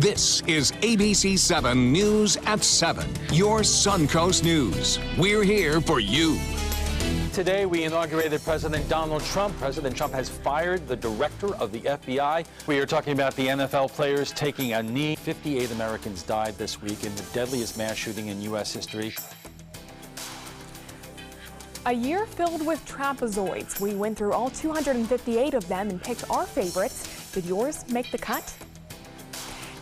This is ABC7 News at 7, your Suncoast News. We're here for you. Today, we inaugurated President Donald Trump. President Trump has fired the director of the FBI. We are talking about the NFL players taking a knee. 58 Americans died this week in the deadliest mass shooting in U.S. history. A year filled with trapezoids. We went through all 258 of them and picked our favorites. Did yours make the cut?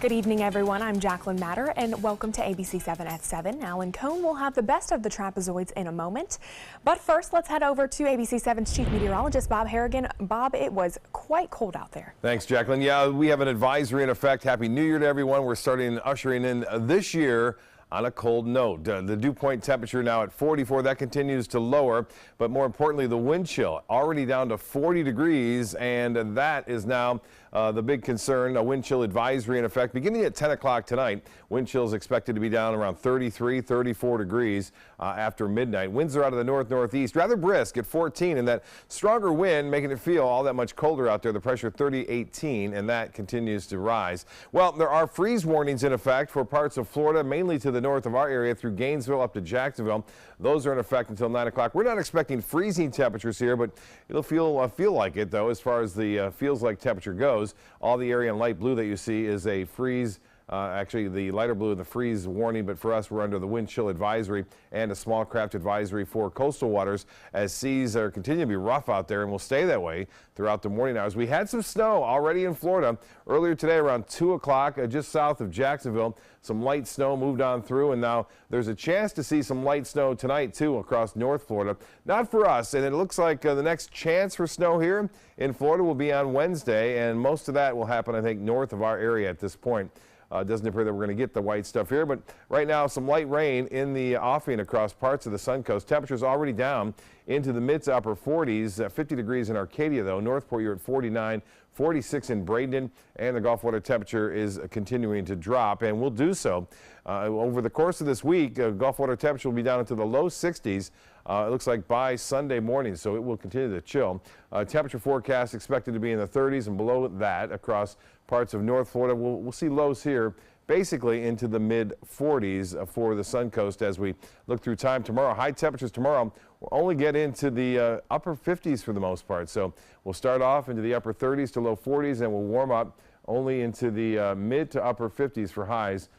Good evening, everyone. I'm Jacqueline Matter, and welcome to ABC7 at 7. Alan Cohn will have the best of the trapezoids in a moment. But first, let's head over to ABC7's chief meteorologist, Bob Harrigan. Bob, it was quite cold out there. Thanks, Jacqueline. Yeah, we have an advisory in effect. Happy New Year to everyone. We're ushering in this year on a cold note. The dew point temperature now at 44. That continues to lower, but more importantly, the wind chill already down to 40 degrees, and that is now the big concern. A wind chill advisory in effect beginning at 10 o'clock tonight. Wind chill is expected to be down around 33, 34 degrees after midnight. Winds are out of the north-northeast, rather brisk at 14, and that stronger wind making it feel all that much colder out there. The pressure 30-18, and that continues to rise. Well, there are freeze warnings in effect for parts of Florida, mainly to the north of our area through Gainesville up to Jacksonville. Those are in effect until 9 o'clock. We're not expecting freezing temperatures here, but it'll feel like it, though, as far as the feels like temperature goes. All the area in light blue that you see is a freeze. Actually, the lighter blue, the freeze warning, but for us, we're under the wind chill advisory and a small craft advisory for coastal waters as seas are continuing to be rough out there and will stay that way throughout the morning hours. We had some snow already in Florida earlier today around 2 o'clock just south of Jacksonville. Some light snow moved on through, and now there's a chance to see some light snow tonight, too, across North Florida. Not for us, and it looks like the next chance for snow here in Florida will be on Wednesday, and most of that will happen, I think, north of our area at this point. Doesn't appear that we're going to get the white stuff here, but right now some light rain in the offing across parts of the Suncoast. Temperatures already down into the mid to upper 40s, 50 degrees in Arcadia, though. Northport, you're at 49, 46 in Bradenton, and the Gulf water temperature is continuing to drop, and will do so over the course of this week. Gulf water temperature will be down into the low 60s. It looks like by Sunday morning, so it will continue to chill. Temperature forecast expected to be in the 30s and below that across parts of North Florida. We'll see lows here basically into the mid 40s for the Suncoast as we look through time tomorrow. High temperatures tomorrow will only get into the upper 50s for the most part. So we'll start off into the upper 30s to low 40s, and we'll warm up only into the mid to upper 50s for highs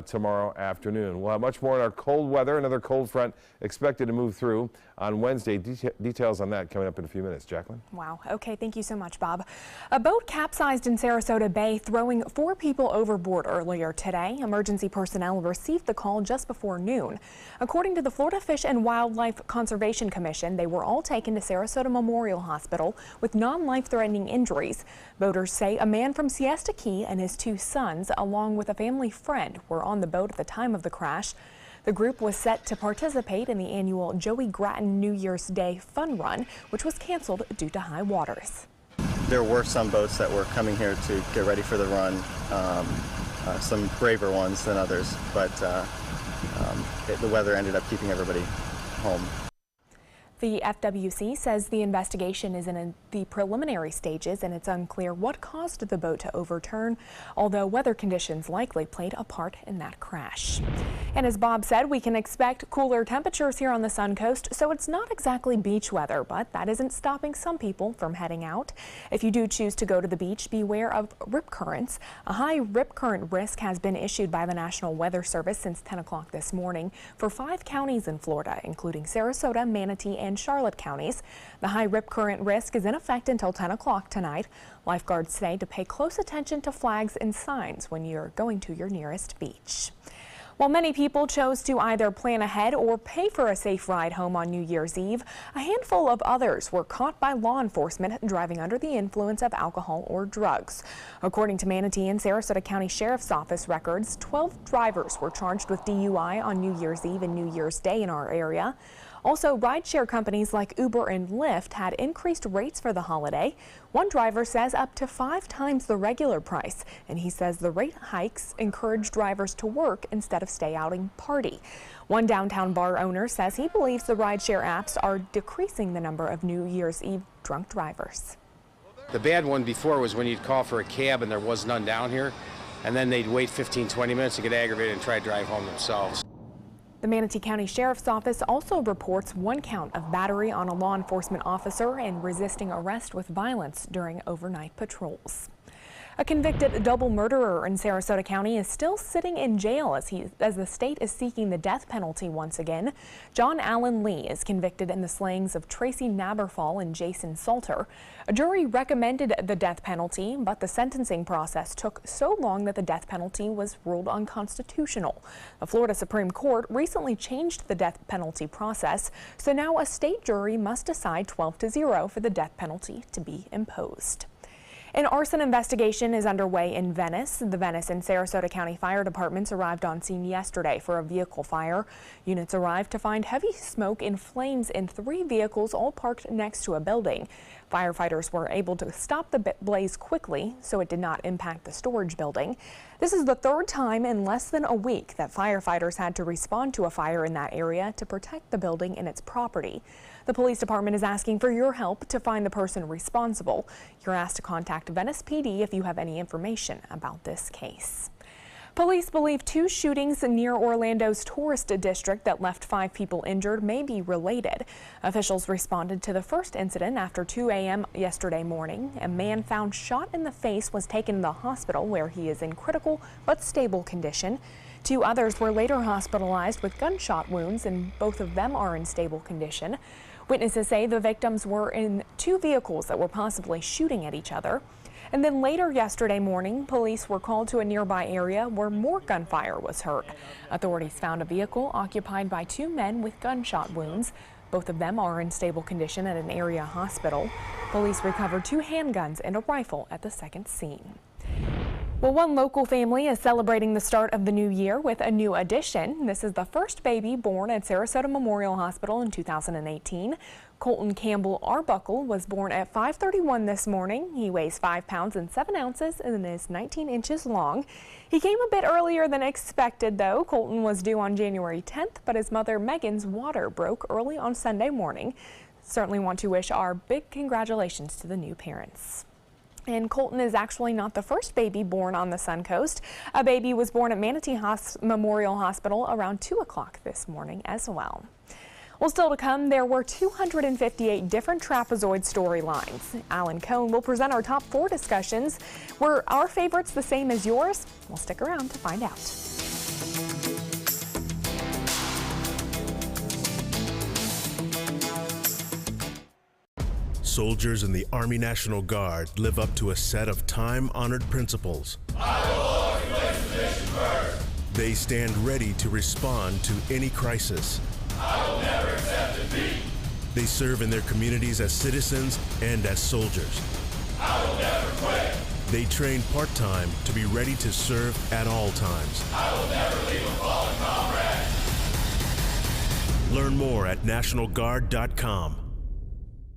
tomorrow afternoon. We'll have much more in our cold weather. Another cold front expected to move through on Wednesday. Details on that coming up in a few minutes. Jacqueline? Wow. Okay. Thank you so much, Bob. A boat capsized in Sarasota Bay, throwing 4 people overboard earlier today. Emergency personnel received the call just before noon. According to the Florida Fish and Wildlife Conservation Commission, they were all taken to Sarasota Memorial Hospital with non-life-threatening injuries. Boaters say a man from Siesta Key and his 2 sons, along with a family friend, were on the boat at the time of the crash. The group was set to participate in the annual Joey Grattan New Year's Day Fun Run, which was canceled due to high waters. There were some boats that were coming here to get ready for the run, some braver ones than others, but the weather ended up keeping everybody home. The FWC says the investigation is in the preliminary stages and it's unclear what caused the boat to overturn, although weather conditions likely played a part in that crash. And as Bob said, we can expect cooler temperatures here on the Suncoast, so it's not exactly beach weather, but that isn't stopping some people from heading out. If you do choose to go to the beach, beware of rip currents. A high rip current risk has been issued by the National Weather Service since 10 o'clock this morning for 5 counties in Florida, including Sarasota, Manatee, and Charlotte counties. The high rip current risk is in effect until 10 o'clock tonight. Lifeguards say to pay close attention to flags and signs when you're going to your nearest beach. While many people chose to either plan ahead or pay for a safe ride home on New Year's Eve, a handful of others were caught by law enforcement driving under the influence of alcohol or drugs. According to Manatee and Sarasota County Sheriff's Office records, 12 drivers were charged with DUI on New Year's Eve and New Year's Day in our area. Also, rideshare companies like Uber and Lyft had increased rates for the holiday. One driver says up to 5 times the regular price, and he says the rate hikes encourage drivers to work instead of stay out and party. One downtown bar owner says he believes the rideshare apps are decreasing the number of New Year's Eve drunk drivers. The bad one before was when you'd call for a cab and there was none down here. and then they'd wait 15, 20 minutes to get aggravated and try to drive home themselves. The Manatee County Sheriff's Office also reports 1 count of battery on a law enforcement officer and resisting arrest with violence during overnight patrols. A convicted double murderer in Sarasota County is still sitting in jail as the state is seeking the death penalty once again. John Allen Lee is convicted in the slayings of Tracy Naberfall and Jason Salter. A jury recommended the death penalty, but the sentencing process took so long that the death penalty was ruled unconstitutional. The Florida Supreme Court recently changed the death penalty process, so now a state jury must decide 12-0 for the death penalty to be imposed. An arson investigation is underway in Venice. The Venice and Sarasota County Fire Departments arrived on scene yesterday for a vehicle fire. Units arrived to find heavy smoke and flames in 3 vehicles all parked next to a building. Firefighters were able to stop the blaze quickly, so it did not impact the storage building. This is the 3rd time in less than a week that firefighters had to respond to a fire in that area to protect the building and its property. The police department is asking for your help to find the person responsible. You're asked to contact Venice PD if you have any information about this case. Police believe 2 shootings near Orlando's tourist district that left 5 people injured may be related. Officials responded to the first incident after 2 a.m. yesterday morning. A man found shot in the face was taken to the hospital where he is in critical but stable condition. 2 others were later hospitalized with gunshot wounds, and both of them are in stable condition. Witnesses say the victims were in 2 vehicles that were possibly shooting at each other. And then later yesterday morning, police were called to a nearby area where more gunfire was heard. Authorities found a vehicle occupied by 2 men with gunshot wounds. Both of them are in stable condition at an area hospital. Police recovered 2 handguns and a rifle at the second scene. Well, one local family is celebrating the start of the new year with a new addition. This is the first baby born at Sarasota Memorial Hospital in 2018. Colton Campbell Arbuckle was born at 5:31 this morning. He weighs 5 pounds and 7 ounces and is 19 inches long. He came a bit earlier than expected, though. Colton was due on January 10th, but his mother Megan's water broke early on Sunday morning. Certainly want to wish our big congratulations to the new parents. And Colton is actually not the first baby born on the Suncoast. A baby was born at Manatee Memorial Hospital around 2 o'clock this morning as well. Well, still to come, there were 258 different trapezoid storylines. Alan Cohn will present our top 4 discussions. Were our favorites the same as yours? We'll stick around to find out. Soldiers in the Army National Guard live up to a set of time-honored principles. I will always place the mission first. They stand ready to respond to any crisis. I will never accept defeat. They serve in their communities as citizens and as soldiers. I will never quit. They train part-time to be ready to serve at all times. I will never leave a fallen comrade. Learn more at nationalguard.com.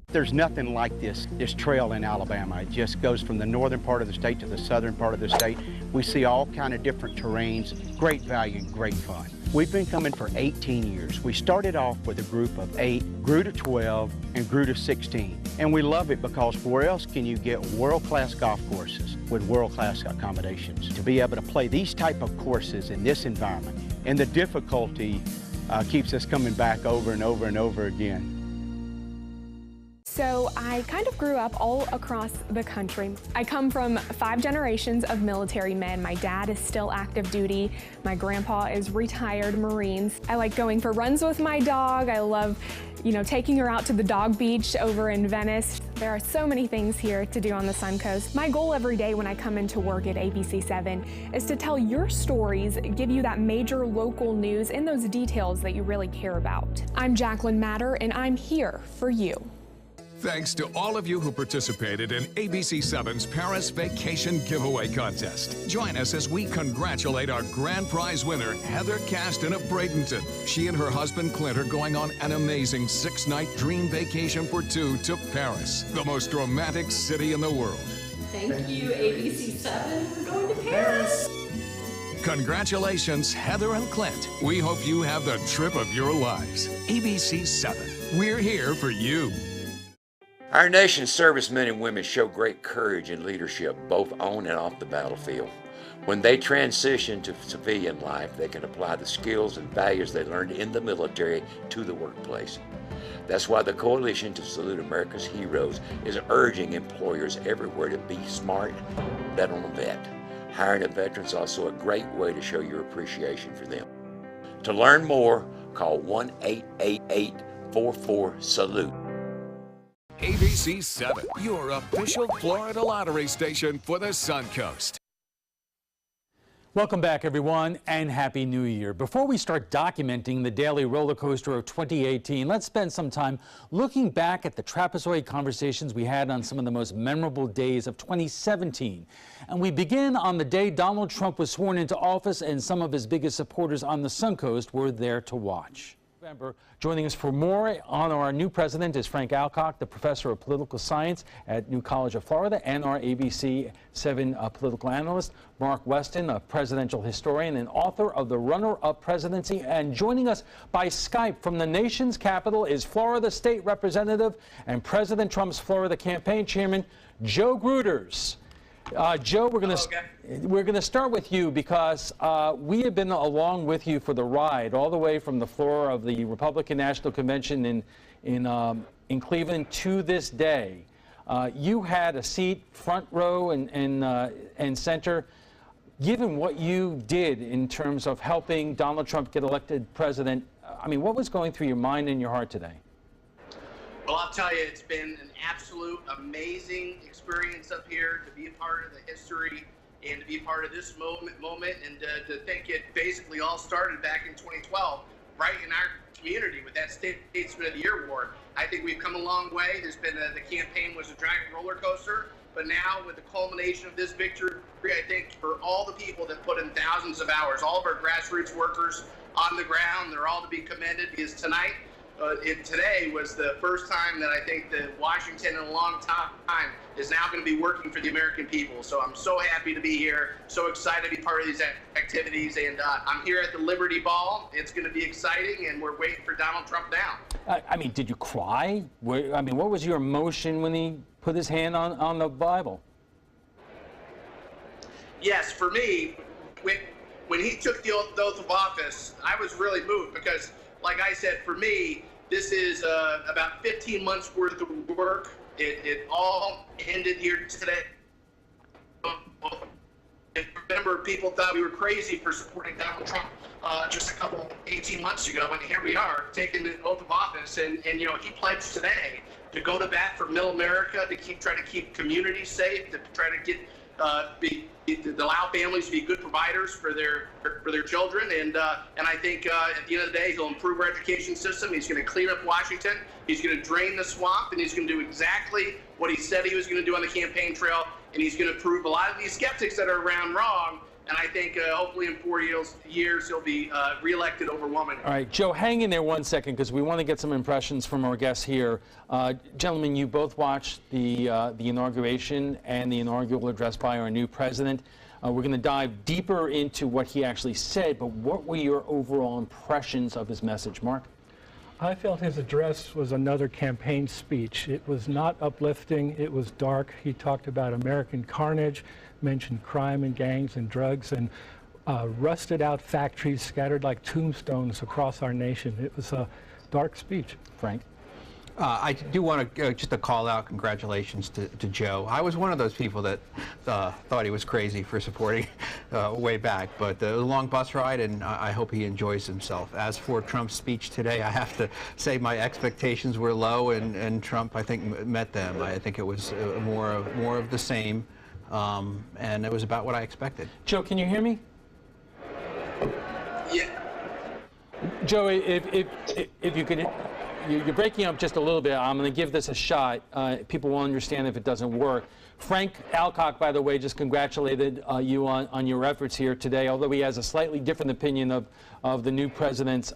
There's nothing like this trail in Alabama. It just goes from the northern part of the state to the southern part of the state. We see all kind of different terrains, great value, great fun. We've been coming for 18 years. We started off with a group of 8, grew to 12, and grew to 16. And we love it because where else can you get world-class golf courses with world-class accommodations? To be able to play these type of courses in this environment, and the difficulty keeps us coming back over and over and over again. So I kind of grew up all across the country. I come from 5 generations of military men. My dad is still active duty. My grandpa is retired Marines. I like going for runs with my dog. I love, taking her out to the dog beach over in Venice. There are so many things here to do on the Suncoast. My goal every day when I come into work at ABC7 is to tell your stories, give you that major local news and those details that you really care about. I'm Jacqueline Matter, and I'm here for you. Thanks to all of you who participated in ABC7's Paris Vacation Giveaway Contest. Join us as we congratulate our grand prize winner, Heather Caston of Bradenton. She and her husband Clint are going on an amazing 6-night dream vacation for 2 to Paris, the most romantic city in the world. Thank you, ABC7, for going to Paris. Congratulations, Heather and Clint. We hope you have the trip of your lives. ABC7, we're here for you. Our nation's servicemen and women show great courage and leadership, both on and off the battlefield. When they transition to civilian life, they can apply the skills and values they learned in the military to the workplace. That's why the Coalition to Salute America's Heroes is urging employers everywhere to be smart, bet on a vet. Hiring a veteran is also a great way to show your appreciation for them. To learn more, call 1-888-44-SALUTE. ABC7, your official Florida lottery station for the Suncoast. Welcome back, everyone, and Happy New Year. Before we start documenting the daily roller coaster of 2018, let's spend some time looking back at the trapezoid conversations we had on some of the most memorable days of 2017. And we begin on the day Donald Trump was sworn into office, and some of his biggest supporters on the Suncoast were there to watch. Joining us for more on our new president is Frank Alcock, the professor of political science at New College of Florida, and our ABC7 political analyst, Mark Weston, a presidential historian and author of The Runner-Up Presidency. And joining us by Skype from the nation's capital is Florida State Representative and President Trump's Florida campaign chairman, Joe Gruters. Joe, we're going to start with you because we have been along with you for the ride, all the way from the floor of the Republican National Convention in Cleveland to this day. You had a seat front row and center. Given what you did in terms of helping Donald Trump get elected president, I mean, what was going through your mind and your heart today? Well, I'll tell you, it's been an absolute amazing experience up here to be a part of the history and to be a part of this moment and to think it basically all started back in 2012, right in our community with that Statesman of the Year award. I think we've come a long way. There's been the campaign was a giant roller coaster, but now with the culmination of this victory, I think for all the people that put in thousands of hours, all of our grassroots workers on the ground, they're all to be commended because tonight, today was the first time that I think that Washington in a long time is now going to be working for the American people. So I'm so happy to be here, so excited to be part of these activities, and I'm here at the Liberty Ball. It's going to be exciting, and we're waiting for Donald Trump now. I mean, did you cry? I mean, what was your emotion when he put his hand on the Bible? Yes, for me, when he took the oath of office, I was really moved because, like I said, for me, this is about 15 months worth of work. It all ended here today. Remember, people thought we were crazy for supporting Donald Trump just 18 months ago, and here we are taking the oath of office. And you know, he pledged today to go to bat for middle America, to try to keep communities safe, to try to get to allow families to be good providers for their children, and I think at the end of the day, he'll improve our education system. He's going to clean up Washington. He's going to drain the swamp, and he's going to do exactly what he said he was going to do on the campaign trail. And he's going to prove a lot of these skeptics that are around wrong. And I think hopefully in 4 years he'll be reelected overwhelmingly. All right, Joe, hang in there 1 second because we want to get some impressions from our guests here. Gentlemen, you both watched the inauguration and the inaugural address by our new president. We're going to dive deeper into what he actually said, but what were your overall impressions of his message, Mark? I felt his address was another campaign speech. It was not uplifting, it was dark. He talked about American carnage, mentioned crime and gangs and drugs, and rusted out factories scattered like tombstones across our nation. It was a dark speech. Frank? I do want to just to call out congratulations to Joe. I was one of those people that thought he was crazy for supporting way back, but it was a long bus ride, and I hope he enjoys himself. As for Trump's speech today, I have to say my expectations were low, and Trump, I think, met them. I think it was more of the same, and it was about what I expected. Joe, can you hear me? Yeah. Joe, if you could. You're breaking up just a little bit. I'm going to give this a shot. People will understand if it doesn't work. Frank Alcock, by the way, just congratulated you on your efforts here today, although he has a slightly different opinion of the new president's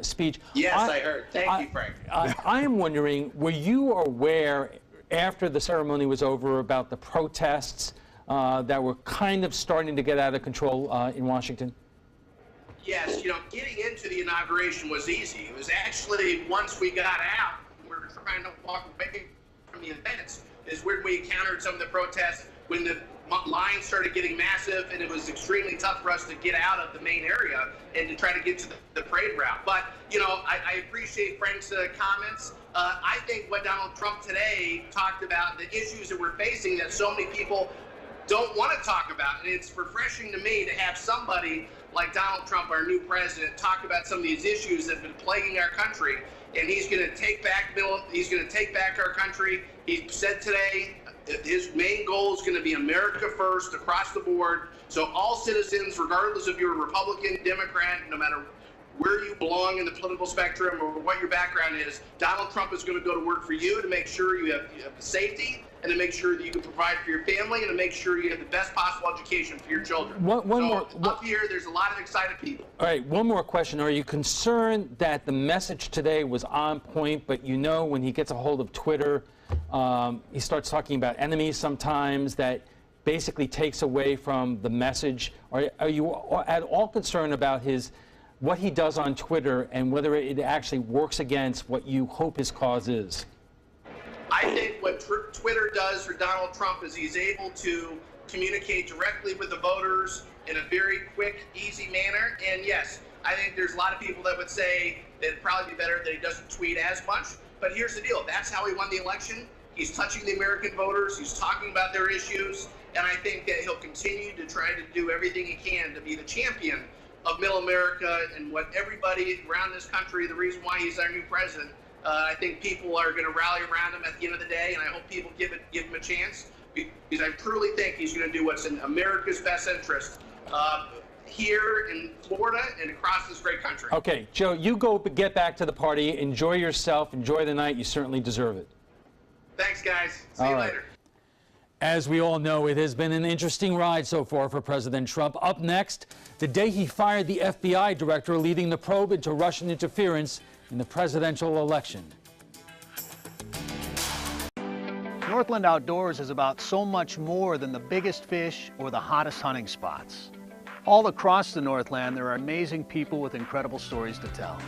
speech. Yes, I heard. Thank you, Frank. I am wondering, were you aware after the ceremony was over about the protests that were kind of starting to get out of control in Washington? Yes, you know, getting into the inauguration was easy. It was actually once we got out, we were trying to walk away from the events, is when we encountered some of the protests when the lines started getting massive, and it was extremely tough for us to get out of the main area and to try to get to the parade route. But, you know, I appreciate Frank's comments. I think what Donald Trump today talked about, the issues that we're facing that so many people don't want to talk about. And it's refreshing to me to have somebody like Donald Trump, our new president, talk about some of these issues that have been plaguing our country. And he's going to take back our country. He said today his main goal is going to be America first across the board. So all citizens, regardless if you're a Republican, Democrat, no matter where you belong in the political spectrum or what your background is, Donald Trump is going to go to work for you to make sure you have safety and to make sure that you can provide for your family and to make sure you have the best possible education for your children. Up here, there's a lot of excited people. All right, one more question. Are you concerned that the message today was on point, but you know when he gets a hold of Twitter, he starts talking about enemies sometimes that basically takes away from the message? Are you at all concerned about what he does on Twitter and whether it actually works against what you hope his cause is? I think what Twitter does for Donald Trump is he's able to communicate directly with the voters in a very quick, easy manner. And yes, I think there's a lot of people that would say that it'd probably be better that he doesn't tweet as much. But here's the deal. That's how he won the election. He's touching the American voters. He's talking about their issues. And I think that he'll continue to try to do everything he can to be the champion of middle America and what everybody around this country, the reason why he's our new president. I think people are going to rally around him at the end of the day, and I hope people give him a chance, because I truly think he's going to do what's in America's best interest here in Florida and across this great country. Okay, Joe, you go get back to the party. Enjoy yourself. Enjoy the night. You certainly deserve it. Thanks, guys. See you later. As we all know, it has been an interesting ride so far for President Trump. Up next, the day he fired the FBI director leading the probe into Russian interference in the presidential election. Northland Outdoors is about so much more than the biggest fish or the hottest hunting spots. All across the Northland, there are amazing people with incredible stories to tell.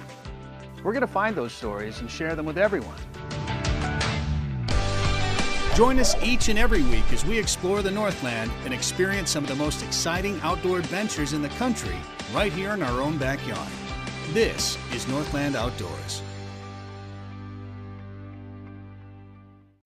We're going to find those stories and share them with everyone. Join us each and every week as we explore the Northland and experience some of the most exciting outdoor adventures in the country right here in our own backyard. This is Northland Outdoors.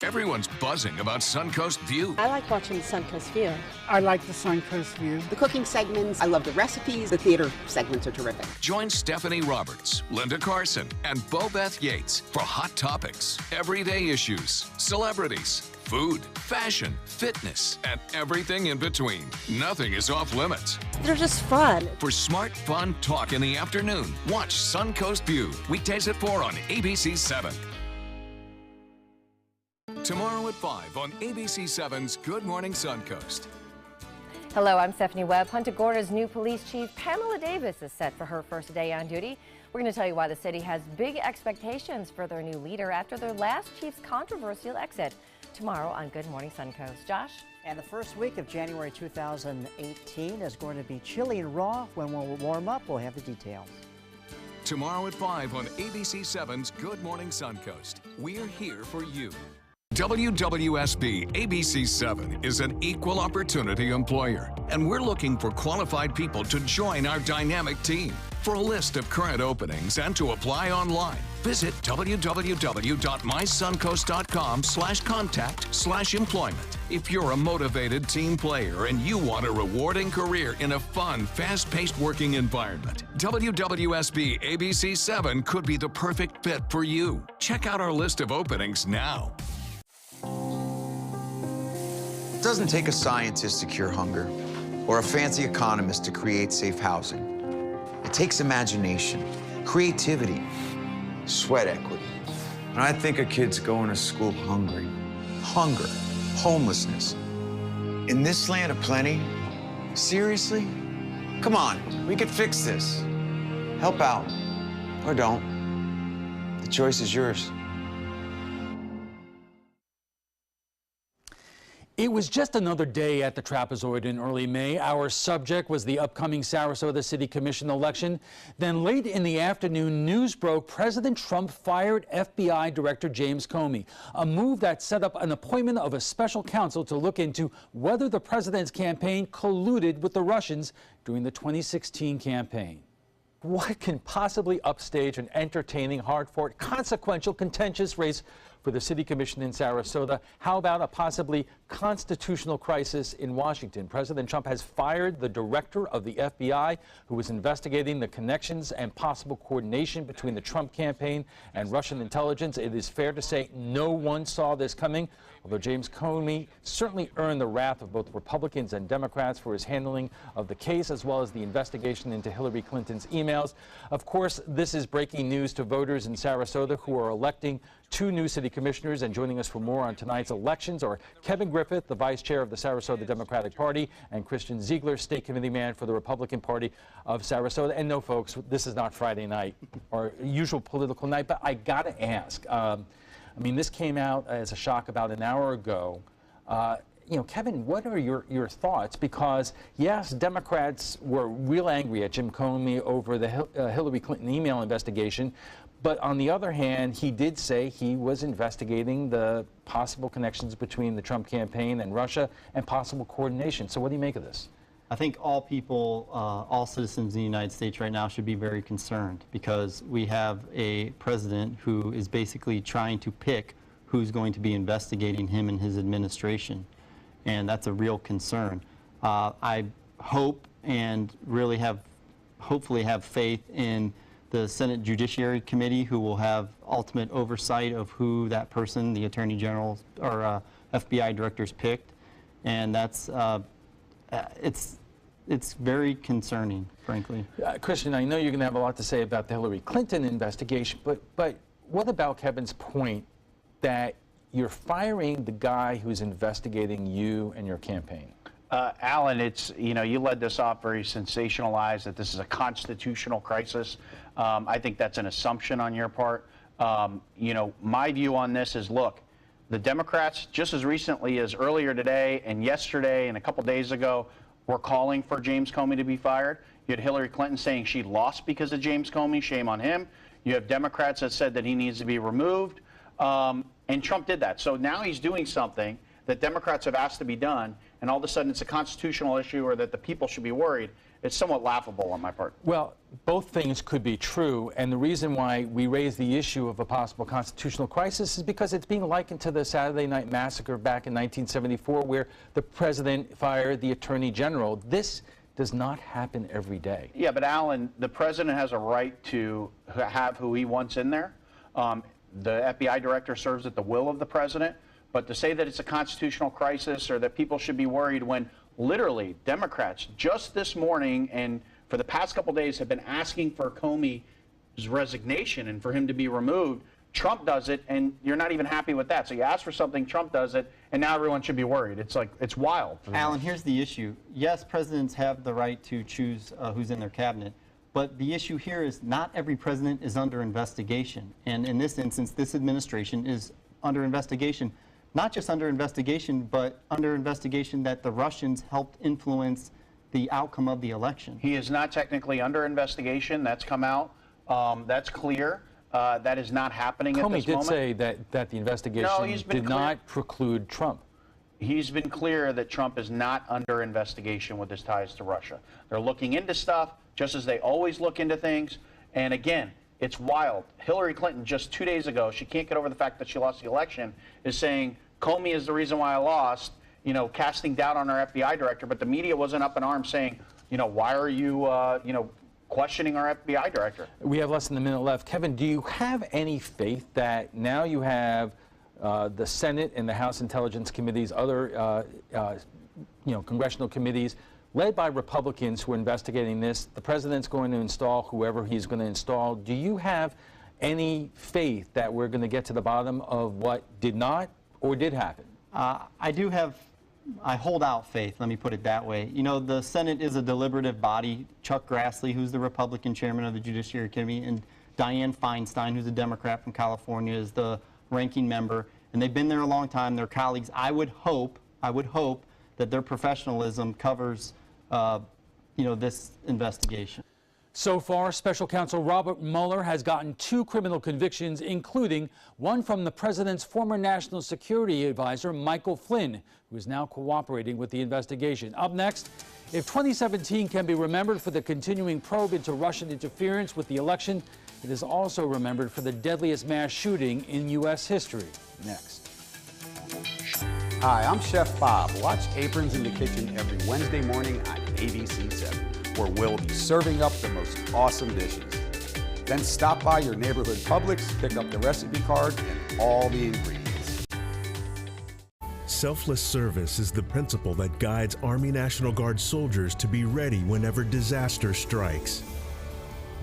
Everyone's buzzing about Suncoast View. I like watching the Suncoast View. I like the Suncoast View. The cooking segments, I love the recipes. The theater segments are terrific. Join Stephanie Roberts, Linda Carson, and Bo Beth Yates for hot topics, everyday issues, celebrities, food, fashion, fitness, and everything in between. Nothing is off limits. They're just fun. For smart, fun talk in the afternoon, watch Suncoast View, weekdays at 4 on ABC7. Tomorrow at 5 on ABC7's Good Morning Suncoast. Hello, I'm Stephanie Webb. Punta Gorda's new police chief, Pamela Davis, is set for her first day on duty. We're going to tell you why the city has big expectations for their new leader after their last chief's controversial exit. Tomorrow on Good Morning Suncoast. Josh? And the first week of January 2018 is going to be chilly and raw. When we'll warm up, we'll have the details. Tomorrow at 5 on ABC7's Good Morning Suncoast. We're here for you. WWSB ABC7 is an equal opportunity employer, and we're looking for qualified people to join our dynamic team. For a list of current openings and to apply online, visit www.mysuncoast.com/contact/employment. If you're a motivated team player and you want a rewarding career in a fun, fast-paced working environment, WWSB ABC7 could be the perfect fit for you. Check out our list of openings now. It doesn't take a scientist to cure hunger or a fancy economist to create safe housing. It takes imagination, creativity, sweat equity. And I think of kids going to school hungry. Hunger, homelessness. In this land of plenty, seriously? Come on, we could fix this. Help out, or don't. The choice is yours. It was just another day at the trapezoid in early May. Our subject was the upcoming Sarasota City Commission election. Then late in the afternoon, news broke President Trump fired FBI Director James Comey, a move that set up an appointment of a special counsel to look into whether the president's campaign colluded with the Russians during the 2016 campaign. What can possibly upstage an entertaining, hard-fought, consequential, contentious race for the City Commission in Sarasota? How about a possibly constitutional crisis in Washington? President Trump has fired the director of the FBI who was investigating the connections and possible coordination between the Trump campaign and Russian intelligence. It is fair to say no one saw this coming, although James Comey certainly earned the wrath of both Republicans and Democrats for his handling of the case, as well as the investigation into Hillary Clinton's emails. Of course, this is breaking news to voters in Sarasota who are electing 2 new city commissioners. And joining us for more on tonight's elections are Kevin Griffith, the vice chair of the Sarasota Democratic Party, and Christian Ziegler, state committee man for the Republican Party of Sarasota. And no, folks, this is not Friday night or usual political night, but I got to ask. I mean, this came out as a shock about an hour ago. You know, Kevin, what are your thoughts? Because, yes, Democrats were real angry at Jim Comey over the Hillary Clinton email investigation. But on the other hand, he did say he was investigating the possible connections between the Trump campaign and Russia and possible coordination. So what do you make of this? I think all people, all citizens in the United States right now should be very concerned because we have a president who is basically trying to pick who's going to be investigating him and his administration. And that's a real concern. I hope and really hopefully have faith in the Senate Judiciary Committee, who will have ultimate oversight of who that person, the Attorney General or FBI directors picked. And that's, it's very concerning, frankly. Christian, I know you're going to have a lot to say about the Hillary Clinton investigation, but what about Kevin's point that you're firing the guy who's investigating you and your campaign? Alan, it's, you know, you led this off very sensationalized that this is a constitutional crisis. I think that's an assumption on your part. You know, my view on this is, look, the Democrats, just as recently as earlier today and yesterday and a couple days ago, were calling for James Comey to be fired. You had Hillary Clinton saying she lost because of James Comey. Shame on him. You have Democrats that said that he needs to be removed. And Trump did that. So now he's doing something that Democrats have asked to be done, and all of a sudden it's a constitutional issue or that the people should be worried. It's somewhat laughable on my part. Well, both things could be true, and the reason why we raise the issue of a possible constitutional crisis is because it's being likened to the Saturday Night Massacre back in 1974, where the president fired the attorney general. This does not happen every day. Yeah, but Alan, the president has a right to have who he wants in there. The FBI director serves at the will of the president. But to say that it's a constitutional crisis or that people should be worried when literally Democrats just this morning and for the past couple days have been asking for Comey's resignation and for him to be removed, Trump does it and you're not even happy with that. So you ask for something, Trump does it, and now everyone should be worried. It's like, it's wild. Alan, here's the issue. Yes, presidents have the right to choose who's in their cabinet. But the issue here is not every president is under investigation. And in this instance, this administration is under investigation. Not just under investigation, but under investigation that the Russians helped influence the outcome of the election. He is not technically under investigation. That's come out. That's clear. That is not happening at this moment. Comey did say that the investigation did not preclude Trump. He's been clear that Trump is not under investigation with his ties to Russia. They're looking into stuff, just as they always look into things. And again, it's wild. Hillary Clinton, just 2 days ago, she can't get over the fact that she lost the election, is saying, Comey is the reason why I lost, you know, casting doubt on our FBI director. But the media wasn't up in arms saying, you know, why are you, you know, questioning our FBI director? We have less than a minute left. Kevin, do you have any faith that now you have the Senate and the House Intelligence Committees, other, you know, congressional committees, led by Republicans who are investigating this? The president's going to install whoever he's going to install. Do you have any faith that we're going to get to the bottom of what did not or did happen? I hold out faith, let me put it that way. You know, the Senate is a deliberative body. Chuck Grassley, who's the Republican chairman of the Judiciary Committee, and Dianne Feinstein, who's a Democrat from California, is the ranking member. And they've been there a long time. They're colleagues. I would hope I would hope that their professionalism covers, this investigation. So far, Special Counsel Robert Mueller has gotten 2 criminal convictions, including one from the president's former national security advisor, Michael Flynn, who is now cooperating with the investigation. Up next, if 2017 can be remembered for the continuing probe into Russian interference with the election, it is also remembered for the deadliest mass shooting in U.S. history. Next. Hi, I'm Chef Bob. Watch Aprons in the Kitchen every Wednesday morning on ABC7, where we'll be serving up the most awesome dishes. Then stop by your neighborhood Publix, pick up the recipe card and all the ingredients. Selfless service is the principle that guides Army National Guard soldiers to be ready whenever disaster strikes.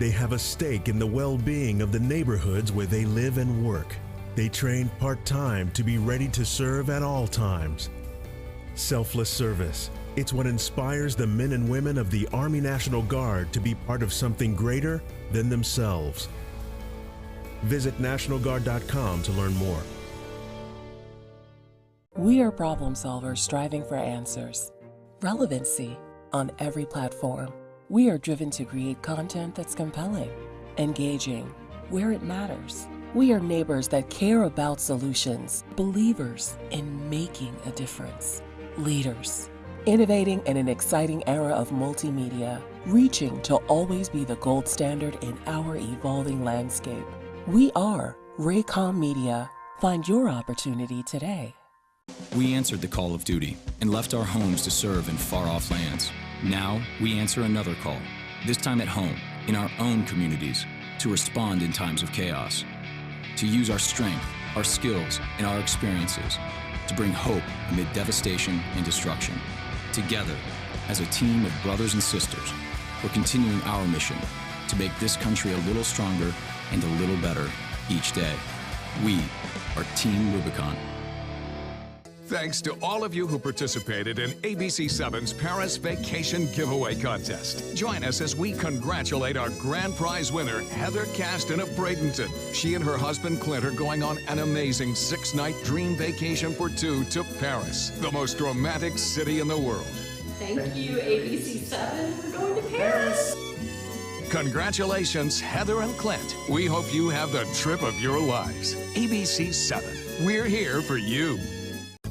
They have a stake in the well-being of the neighborhoods where they live and work. They train part-time to be ready to serve at all times. Selfless service. It's what inspires the men and women of the Army National Guard to be part of something greater than themselves. Visit NationalGuard.com to learn more. We are problem solvers striving for answers. Relevancy on every platform. We are driven to create content that's compelling, engaging, where it matters. We are neighbors that care about solutions, believers in making a difference, leaders, innovating in an exciting era of multimedia, reaching to always be the gold standard in our evolving landscape. We are Raycom Media. Find your opportunity today. We answered the call of duty and left our homes to serve in far-off lands. Now we answer another call, this time at home, in our own communities, to respond in times of chaos. To use our strength, our skills, and our experiences to bring hope amid devastation and destruction. Together, as a team of brothers and sisters, we're continuing our mission to make this country a little stronger and a little better each day. We are Team Rubicon. Thanks to all of you who participated in ABC7's Paris Vacation Giveaway Contest. Join us as we congratulate our grand prize winner, Heather Caston of Bradenton. She and her husband Clint are going on an amazing 6-night dream vacation for 2 to Paris, the most romantic city in the world. Thank you, ABC7. We're going to Paris. Congratulations, Heather and Clint. We hope you have the trip of your lives. ABC7. We're here for you.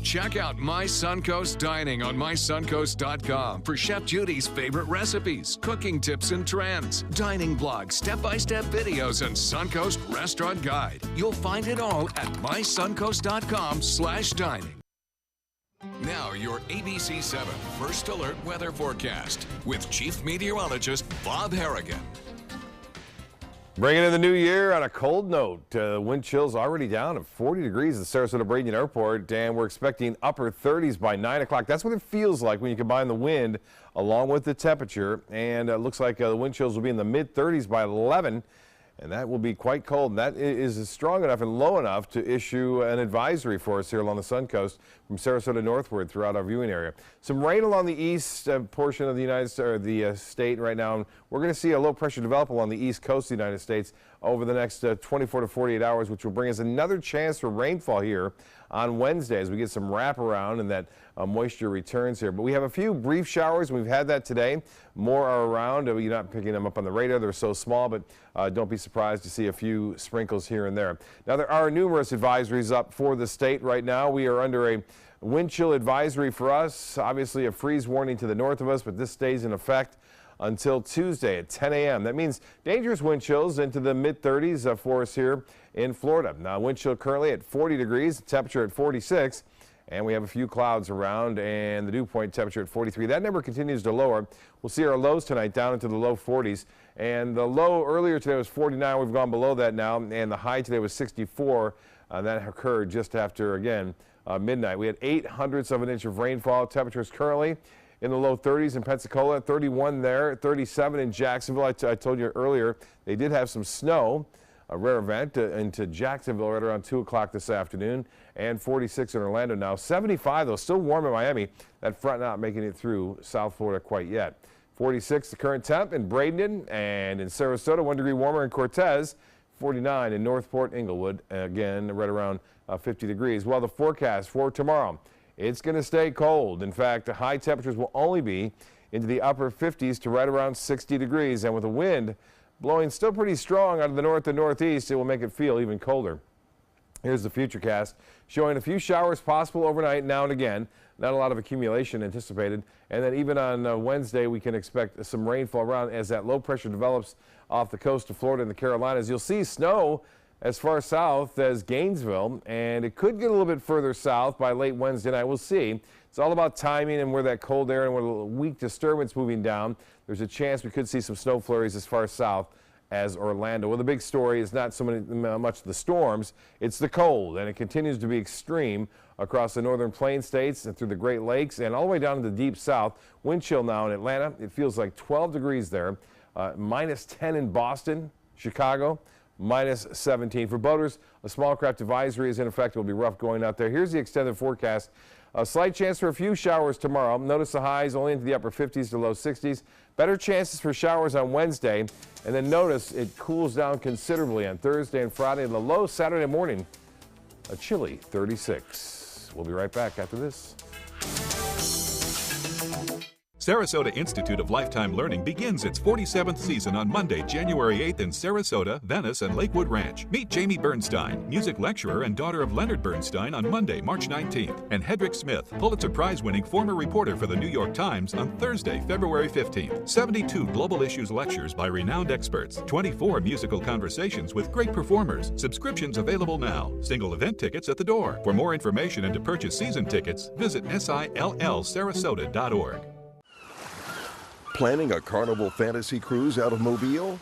Check out My Suncoast Dining on mysuncoast.com for Chef Judy's favorite recipes, cooking tips and trends, dining blogs, step-by-step videos, and Suncoast Restaurant Guide. You'll find it all at mysuncoast.com/dining. Now your ABC7 First Alert Weather Forecast with Chief Meteorologist Bob Harrigan. Bringing in the new year on a cold note. Wind chills already down at 40 degrees at Sarasota-Bradenton Airport, and we're expecting upper 30s by 9 o'clock. That's what it feels like when you combine the wind along with the temperature, and it looks like the wind chills will be in the mid-30s by 11, and that will be quite cold. And that is strong enough and low enough to issue an advisory for us here along the Sun Coast from Sarasota northward throughout our viewing area. Some rain along the east portion of the state right now. We're going to see a low pressure develop along the east coast of the United States over the next 24 to 48 hours, which will bring us another chance for rainfall here on Wednesday as we get some wraparound and that moisture returns here. But we have a few brief showers. We've had that today. More are around. You're not picking them up on the radar. They're so small, but don't be surprised to see a few sprinkles here and there. Now, there are numerous advisories up for the state right now. We are under a wind chill advisory for us. Obviously, a freeze warning to the north of us, but this stays in effect until Tuesday at 10 a.m. That means dangerous wind chills into the mid-30s for us here in Florida. Now, wind chill currently at 40 degrees, temperature at 46, and we have a few clouds around and the dew point temperature at 43. That number continues to lower. We'll see our lows tonight down into the low 40s, and the low earlier today was 49. We've gone below that now, and the high today was 64. That occurred just after, again, midnight. We had 0.08 of an inch of rainfall. Temperatures currently in the low 30s in Pensacola, 31 there, 37 in Jacksonville. I told you earlier they did have some snow, a rare event, into Jacksonville right around 2 o'clock this afternoon, and 46 in Orlando now. 75, though, still warm in Miami. That front not making it through South Florida quite yet. 46 the current temp in Bradenton, and in Sarasota, 1 degree warmer in Cortez, 49 in Northport, Inglewood, again right around 50 degrees. Well, the forecast for tomorrow it's going to stay cold. In fact, the high temperatures will only be into the upper 50s to right around 60 degrees. And with the wind blowing still pretty strong out of the north and northeast, it will make it feel even colder. Here's the futurecast showing a few showers possible overnight now and again. Not a lot of accumulation anticipated. And then even on Wednesday, we can expect some rainfall around as that low pressure develops off the coast of Florida and the Carolinas. You'll see snow as far south as Gainesville, and it could get a little bit further south by late Wednesday night. We'll see. It's all about timing and where that cold air and with a weak disturbance moving down, there's a chance we could see some snow flurries as far south as Orlando. Well, the big story is not so much the storms, it's the cold, and it continues to be extreme across the northern plain states and through the Great Lakes and all the way down to the deep south. Wind chill now in Atlanta, it feels like 12 degrees there, minus 10 in Boston, Chicago, minus 17. For boaters, a small craft advisory is in effect. It will be rough going out there. Here's the extended forecast. A slight chance for a few showers tomorrow. Notice the highs only into the upper 50s to low 60s. Better chances for showers on Wednesday. And then notice it cools down considerably on Thursday and Friday. And the low Saturday morning, a chilly 36. We'll be right back after this. Sarasota Institute of Lifetime Learning begins its 47th season on Monday, January 8th in Sarasota, Venice, and Lakewood Ranch. Meet Jamie Bernstein, music lecturer and daughter of Leonard Bernstein, on Monday, March 19th, and Hedrick Smith, Pulitzer Prize-winning former reporter for the New York Times, on Thursday, February 15th. 72 global issues lectures by renowned experts, 24 musical conversations with great performers. Subscriptions available now. Single event tickets at the door. For more information and to purchase season tickets, visit SILLSarasota.org. Planning a Carnival Fantasy Cruise out of Mobile?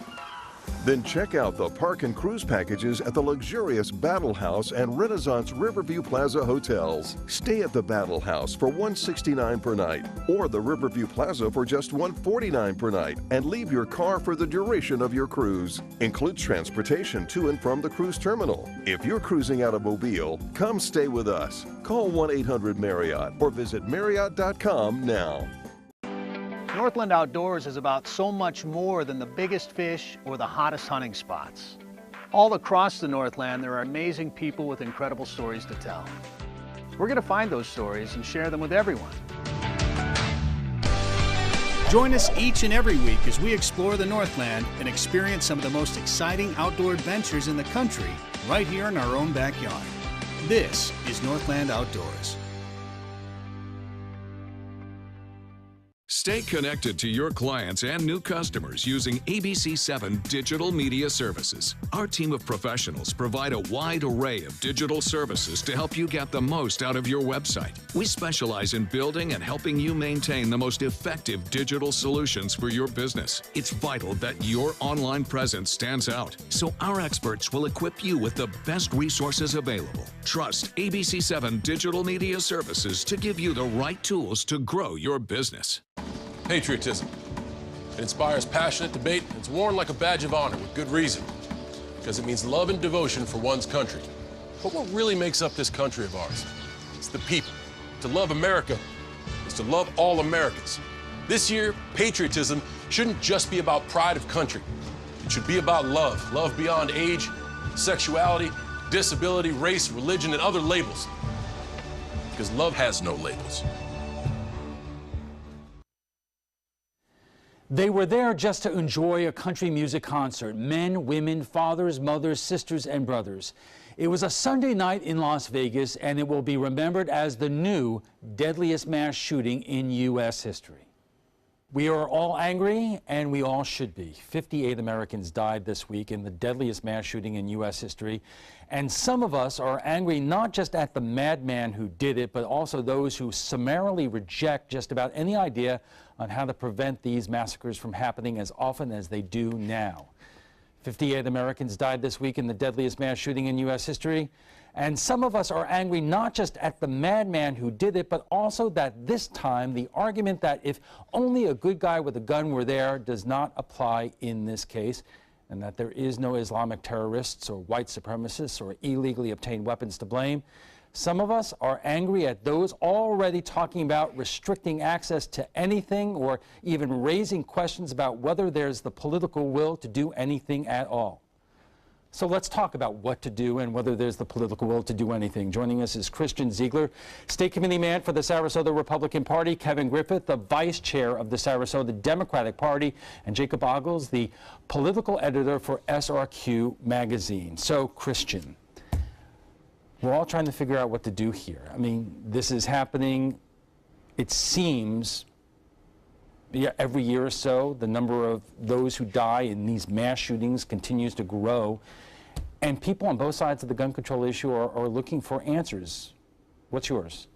Then check out the park and cruise packages at the luxurious Battle House and Renaissance Riverview Plaza hotels. Stay at the Battle House for $169 per night or the Riverview Plaza for just $149 per night and leave your car for the duration of your cruise. Includes transportation to and from the cruise terminal. If you're cruising out of Mobile, come stay with us. Call 1-800-MARRIOTT or visit Marriott.com now. Northland Outdoors is about so much more than the biggest fish or the hottest hunting spots. All across the Northland, there are amazing people with incredible stories to tell. We're going to find those stories and share them with everyone. Join us each and every week as we explore the Northland and experience some of the most exciting outdoor adventures in the country right here in our own backyard. This is Northland Outdoors. Stay connected to your clients and new customers using ABC7 digital media services. Our team of professionals provide a wide array of digital services to help you get the most out of your website. We specialize in building and helping you maintain the most effective digital solutions for your business. It's vital that your online presence stands out, so our experts will equip you with the best resources available. Trust ABC7 digital media services to give you the right tools to grow your business. Patriotism. It inspires passionate debate. It's worn like a badge of honor with good reason, because it means love and devotion for one's country. But what really makes up this country of ours? It's the people. To love America is to love all Americans. This year, patriotism shouldn't just be about pride of country. It should be about love. Love beyond age, sexuality, disability, race, religion, and other labels. Because love has no labels. They were there just to enjoy a country music concert. Men, women, fathers, mothers, sisters, and brothers. It was a Sunday night in Las Vegas, and it will be remembered as the new deadliest mass shooting in U.S. history. We are all angry, and we all should be. 58 Americans died this week in the deadliest mass shooting in U.S. history. And some of us are angry not just at the madman who did it, but also those who summarily reject just about any idea on how to prevent these massacres from happening as often as they do now. 58 Americans died this week in the deadliest mass shooting in U.S. history. And some of us are angry not just at the madman who did it, but also that this time the argument that if only a good guy with a gun were there does not apply in this case, and that there is no Islamic terrorists or white supremacists or illegally obtained weapons to blame. Some of us are angry at those already talking about restricting access to anything or even raising questions about whether there's the political will to do anything at all. So let's talk about what to do and whether there's the political will to do anything. Joining us is Christian Ziegler, State Committee man for the Sarasota Republican Party, Kevin Griffith, the Vice Chair of the Sarasota Democratic Party, and Jacob Ogles, the political editor for SRQ magazine. So, Christian, we're all trying to figure out what to do here. I mean, this is happening, it seems, every year or so. The number of those who die in these mass shootings continues to grow. And people on both sides of the gun control issue are looking for answers. What's yours?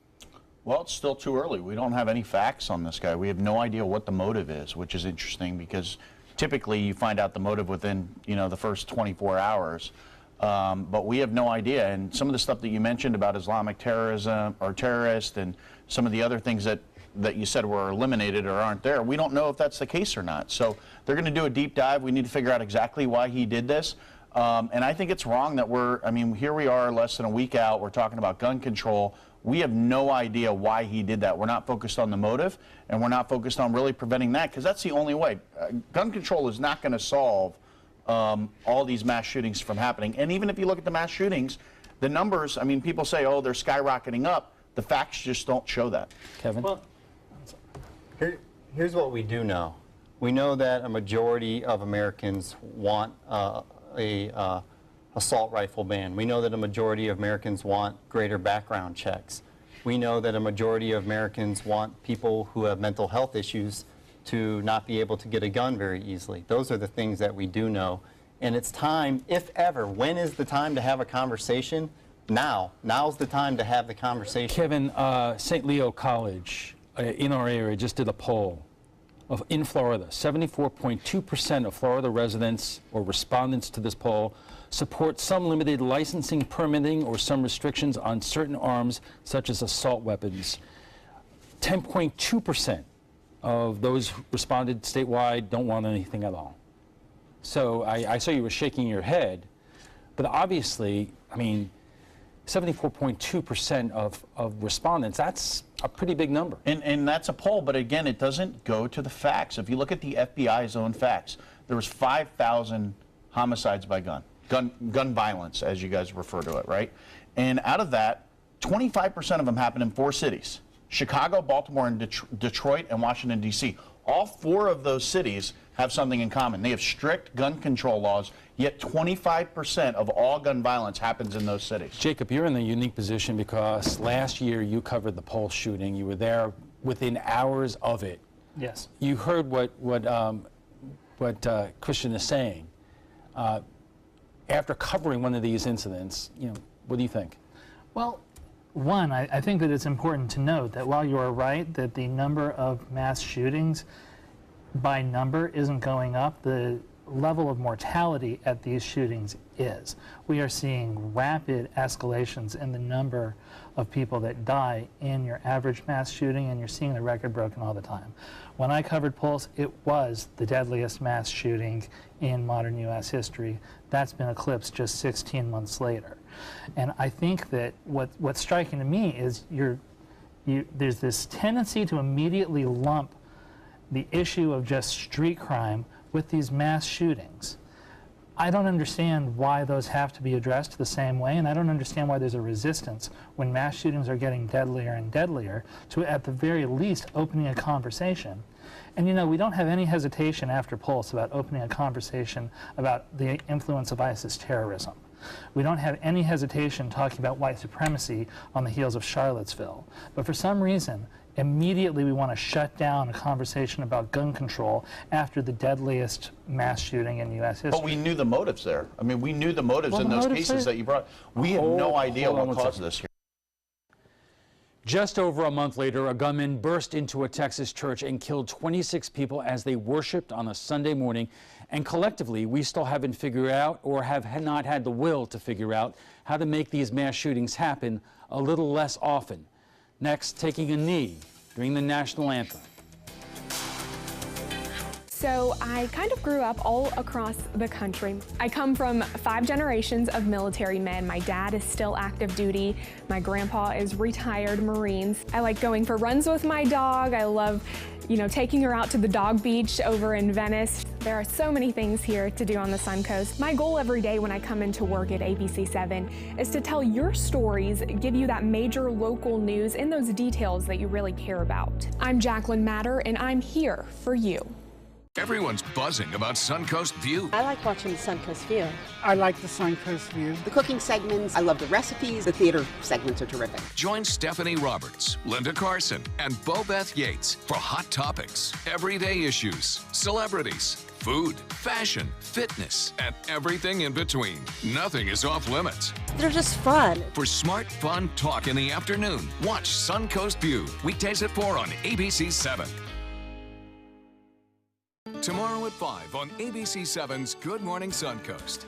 Well, it's still too early. We don't have any facts on this guy. We have no idea what the motive is, which is interesting because typically you find out the motive within, the first 24 hours. But we have no idea. And some of the stuff that you mentioned about Islamic terrorism or terrorists and some of the other things that you said were eliminated or aren't there, we don't know if that's the case or not. So they're going to do a deep dive. We need to figure out exactly why he did this. And I think it's wrong that here we are less than a week out. We're talking about gun control. We have no idea why he did that. We're not focused on the motive, and we're not focused on really preventing that, because that's the only way. Gun control is not going to solve all these mass shootings from happening. And even if you look at the mass shootings, the numbers, people say, oh, they're skyrocketing up. The facts just don't show that. Kevin? Well, here's what we do know. We know that a majority of Americans want a assault rifle ban. We know that a majority of Americans want greater background checks. We know that a majority of Americans want people who have mental health issues to not be able to get a gun very easily. Those are the things that we do know. And it's time, if ever, when is the time to have a conversation? Now. Now's the time to have the conversation. Kevin, St. Leo College in our area just did a poll in Florida. 74.2% of Florida residents or respondents to this poll support some limited licensing, permitting, or some restrictions on certain arms, such as assault weapons. 10.2% of those responded statewide don't want anything at all. So I saw you were shaking your head, but obviously, 74.2% of respondents, that's a pretty big number. And that's a poll, but again, it doesn't go to the facts. If you look at the FBI's own facts, there was 5,000 homicides by gun violence, as you guys refer to it, right? And out of that, 25% of them happened in 4 cities: Chicago, Baltimore, and Detroit, and Washington, D.C. All 4 of those cities have something in common. They have strict gun control laws, yet 25% of all gun violence happens in those cities. Jacob, you're in a unique position because last year you covered the Pulse shooting. You were there within hours of it. Yes. You heard what Christian is saying. After covering one of these incidents, what do you think? Well, one, I think that it's important to note that while you are right that the number of mass shootings by number isn't going up, the level of mortality at these shootings is. We are seeing rapid escalations in the number of people that die in your average mass shooting, and you're seeing the record broken all the time. When I covered Pulse, it was the deadliest mass shooting in modern U.S. history. That's been eclipsed just 16 months later. And I think that what's striking to me is there's this tendency to immediately lump the issue of just street crime with these mass shootings. I don't understand why those have to be addressed the same way, and I don't understand why there's a resistance when mass shootings are getting deadlier and deadlier to, at the very least, opening a conversation. And we don't have any hesitation after Pulse about opening a conversation about the influence of ISIS terrorism. We don't have any hesitation talking about white supremacy on the heels of Charlottesville. But for some reason, immediately we want to shut down a conversation about gun control after the deadliest mass shooting in U.S. history. But we knew the motives there. We knew the motives in those cases that you brought. We have no idea what caused this here. Just over a month later, a gunman burst into a Texas church and killed 26 people as they worshiped on a Sunday morning. And collectively, we still haven't figured out, or have not had the will to figure out, how to make these mass shootings happen a little less often. Next, taking a knee during the national anthem. So I kind of grew up all across the country. I come from 5 generations of military men. My dad is still active duty. My grandpa is retired Marines. I like going for runs with my dog. I love you know, taking her out to the dog beach over in Venice. There are so many things here to do on the Suncoast. My goal every day when I come into work at ABC7 is to tell your stories, give you that major local news and those details that you really care about. I'm Jacqueline Matter, and I'm here for you. Everyone's buzzing about Suncoast View. I like watching the Suncoast View. I like the Suncoast View. The cooking segments, I love the recipes. The theater segments are terrific. Join Stephanie Roberts, Linda Carson, and Bobeth Yates for hot topics, everyday issues, celebrities, food, fashion, fitness, and everything in between. Nothing is off limits. They're just fun. For smart, fun talk in the afternoon, watch Suncoast View, weekdays at 4 on ABC7. Tomorrow at 5 on ABC7's Good Morning Suncoast.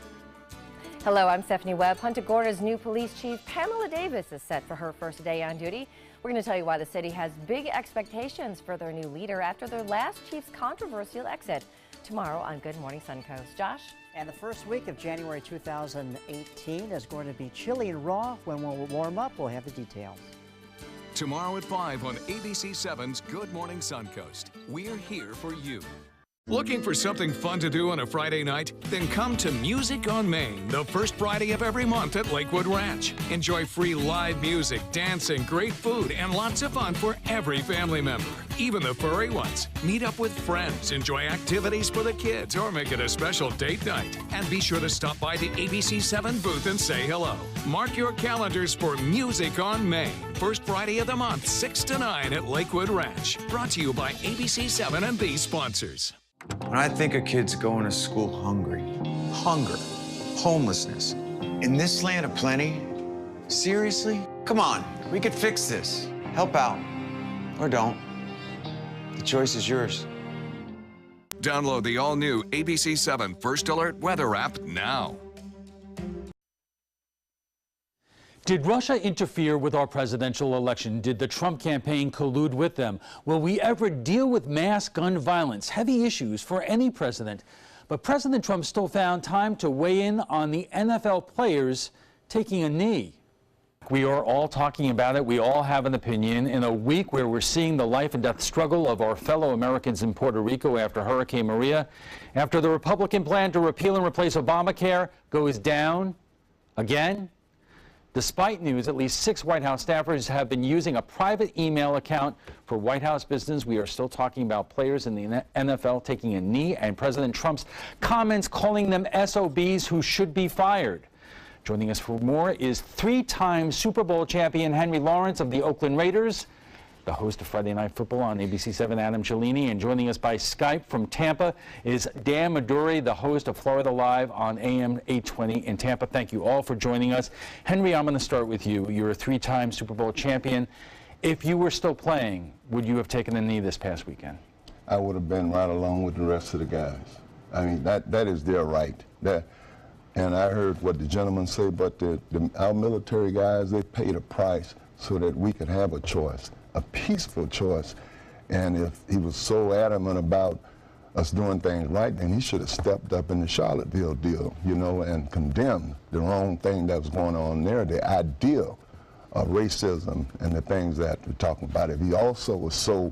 Hello, I'm Stephanie Webb. Punta Gorda's new police chief, Pamela Davis, is set for her first day on duty. We're going to tell you why the city has big expectations for their new leader after their last chief's controversial exit. Tomorrow on Good Morning Suncoast. Josh? And the first week of January 2018 is going to be chilly and raw. When we'll warm up, we'll have the details. Tomorrow at 5 on ABC7's Good Morning Suncoast. We're here for you. Looking for something fun to do on a Friday night? Then come to Music on Main, the first Friday of every month at Lakewood Ranch. Enjoy free live music, dancing, great food, and lots of fun for every family member, even the furry ones. Meet up with friends, enjoy activities for the kids, or make it a special date night. And be sure to stop by the ABC7 booth and say hello. Mark your calendars for Music on Main, first Friday of the month, 6 to 9 at Lakewood Ranch. Brought to you by ABC7 and these sponsors. When I think of kids going to school hungry, hunger, homelessness, in this land of plenty, seriously? Come on, we could fix this. Help out, or don't. The choice is yours. Download the all-new ABC7 First Alert Weather app now. Did Russia interfere with our presidential election? Did the Trump campaign collude with them? Will we ever deal with mass gun violence? Heavy issues for any president. But President Trump still found time to weigh in on the NFL players taking a knee. We are all talking about it. We all have an opinion. In a week where we're seeing the life and death struggle of our fellow Americans in Puerto Rico after Hurricane Maria, after the Republican plan to repeal and replace Obamacare goes down again, despite news, at least 6 White House staffers have been using a private email account for White House business. We are still talking about players in the NFL taking a knee and President Trump's comments calling them SOBs who should be fired. Joining us for more is 3-time Super Bowl champion Henry Lawrence of the Oakland Raiders, the host of Friday Night Football on ABC7, Adam Cellini, and joining us by Skype from Tampa is Dan Maduri, the host of Florida Live on AM 820 in Tampa. Thank you all for joining us. Henry, I'm going to start with you. You're a 3-time Super Bowl champion. If you were still playing, would you have taken a knee this past weekend? I would have been right along with the rest of the guys. I mean, that is their right. And I heard what the gentleman say, but our military guys, they paid a price so that we could have a choice. A peaceful choice. And if he was so adamant about us doing things right, then he should have stepped up in the Charlottesville deal, you know, and condemned the wrong thing that was going on there, the idea of racism and the things that we're talking about. If he also was so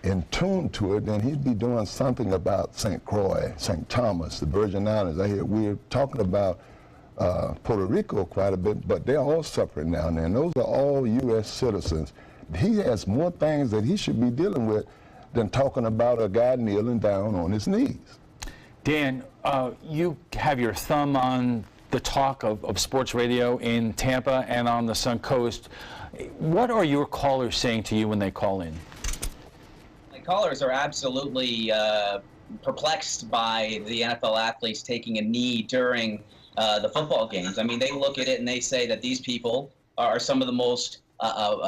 in tune to it, then he'd be doing something about St. Croix, St. Thomas, the Virgin Islands. I hear we're talking about Puerto Rico quite a bit, but they're all suffering down there, and those are all U.S. citizens. He has more things that he should be dealing with than talking about a guy kneeling down on his knees. Dan, you have your thumb on the talk of sports radio in Tampa and on the Suncoast. What are your callers saying to you when they call in? My callers are absolutely perplexed by the NFL athletes taking a knee during the football games. I mean, they look at it and they say that these people are some of the most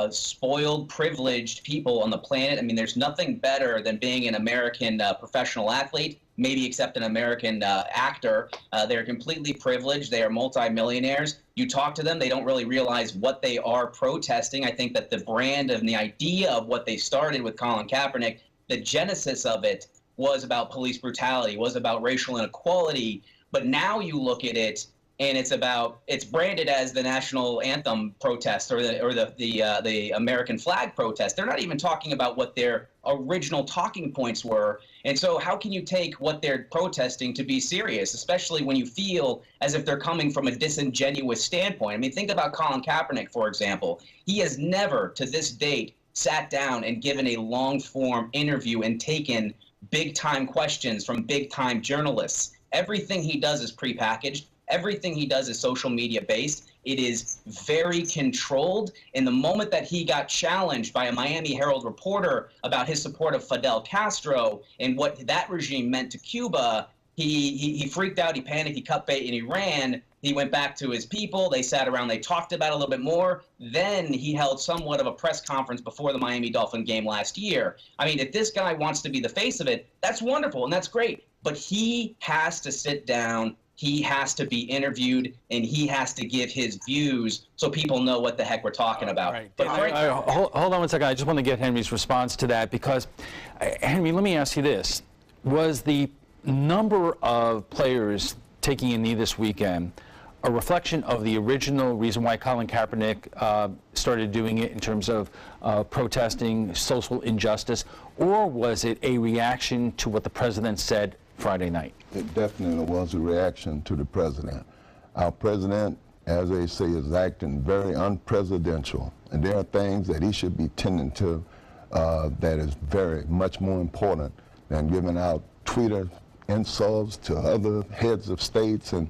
spoiled, privileged people on the planet. I mean, there's nothing better than being an American professional athlete, maybe except an American actor. They're completely privileged. They are multimillionaires. You talk to them, they don't really realize what they are protesting. I think that the brand and the idea of what they started with Colin Kaepernick, the genesis of it was about police brutality, was about racial inequality. But now you look at it, and it's branded as the national anthem protest or the American flag protest. They're not even talking about what their original talking points were. And so how can you take what they're protesting to be serious, especially when you feel as if they're coming from a disingenuous standpoint? I mean, think about Colin Kaepernick, for example. He has never, to this date, sat down and given a long-form interview and taken big-time questions from big-time journalists. Everything he does is prepackaged. Everything he does is social media based. It is very controlled. In the moment that he got challenged by a Miami Herald reporter about his support of Fidel Castro and what that regime meant to Cuba, he freaked out, he panicked, he cut bait, and he ran. He went back to his people. They sat around, they talked about it a little bit more. Then he held somewhat of a press conference before the Miami Dolphin game last year. I mean, if this guy wants to be the face of it, that's wonderful and that's great. But he has to sit down. He has to be interviewed, and he has to give his views so people know what the heck we're talking about. Right. But hold on one second. I just want to get Henry's response to that because, Henry, let me ask you this. Was the number of players taking a knee this weekend a reflection of the original reason why Colin Kaepernick started doing it in terms of protesting social injustice, or was it a reaction to what the president said Friday night? It definitely was a reaction to the president. Our president, as they say, is acting very unpresidential, and there are things that he should be tending to that is very much more important than giving out Twitter insults to other heads of states and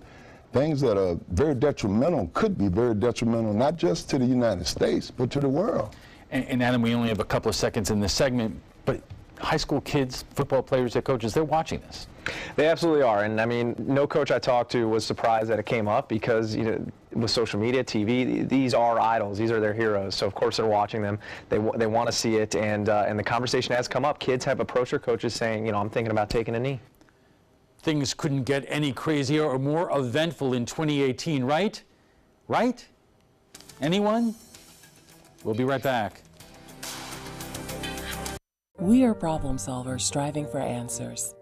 things that are very detrimental, could be very detrimental, not just to the United States, but to the world. And Adam, we only have a couple of seconds in this segment, but high school kids, football players, their coaches, they're watching this. They absolutely are, and I mean, no coach I talked to was surprised that it came up because, you know, with social media, TV, these are idols, these are their heroes. So of course they're watching them. They want to see it, and the conversation has come up. Kids have approached their coaches saying, you know, I'm thinking about taking a knee. Things couldn't get any crazier or more eventful in 2018, right? Right? Anyone? We'll be right back. We are problem solvers striving for answers.